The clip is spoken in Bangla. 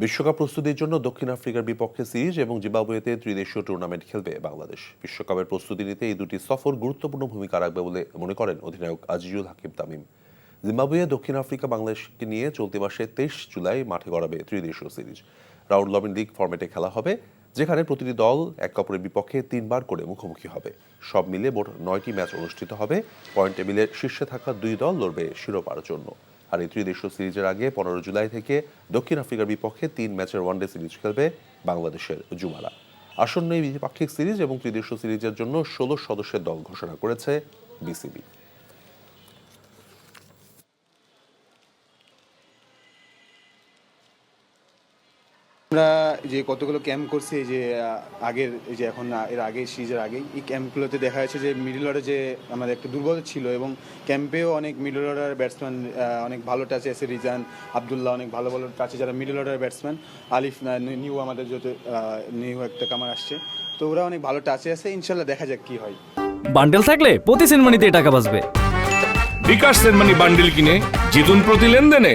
বিশ্বকাপ প্রস্তুতির জন্য দক্ষিণ আফ্রিকার বিপক্ষে সিরিজ এবং জিম্বাবুয়েতে ত্রিদেশীয় টুর্নামেন্ট খেলবে বাংলাদেশ। বিশ্বকাপের প্রস্তুতি নিতে এই দুটি সফর গুরুত্বপূর্ণ ভূমিকা রাখবে বলে মনে করেন অধিনায়ক আজিজুল হাকিম তামিম। জিম্বাবুয়ে দক্ষিণ আফ্রিকা বাংলাদেশকে নিয়ে চলতি মাসে 23 জুলাই মাঠে গড়াবে ত্রিদেশীয় সিরিজ। রাউন্ড রবিন লিগ ফরম্যাটে খেলা হবে, যেখানে প্রতিটি দল একে অপরের বিপক্ষে 3 বার করে মুখোমুখি হবে। সব মিলে মোট 9টি ম্যাচ অনুষ্ঠিত হবে। পয়েন্ট টেবিলের শীর্ষে থাকা 2 দল লড়বে শিরোপার জন্য। আর এই ত্রিদেশীয় সিরিজের আগে 15 জুলাই থেকে দক্ষিণ আফ্রিকার বিপক্ষে 3 ম্যাচের ওয়ানডে সিরিজ খেলবে বাংলাদেশের যুবারা। আসন্ন এই দ্বিপাক্ষিক সিরিজ এবং ত্রিদেশীয় সিরিজের জন্য 16 সদস্যের দল ঘোষণা করেছে বিসিবি। আমরা যে কতগুলো ক্যাম্প করছি যে আগের যে এখন এর আগে সিরিজের আগেই এই ক্যাম্পগুলোতে দেখা যাচ্ছে যে মিডল অর্ডারে যে আমাদের একটা দুর্বল ছিল এবং ক্যাম্পেও অনেক মিডল অর্ডার ব্যাটসম্যান অনেক ভালো টাচে আছে। রিজান আবদুল্লাহ অনেক ভালো ভালো টাচে, যারা মিডল অর্ডার ব্যাটসম্যান। আলিফ নিউ আমাদের যত নিউ একটা কামার আসছে, তো ওরা অনেক ভালো টাচে আছে। ইনশাল্লাহ দেখা যাক কি হয়। বান্ডেল থাকলে প্রতি সেনমানিতে টাকা বাঁচবে। বিকাশ সেনমানি বান্ডেল কিনে জিতুন প্রতি লেনদেনে।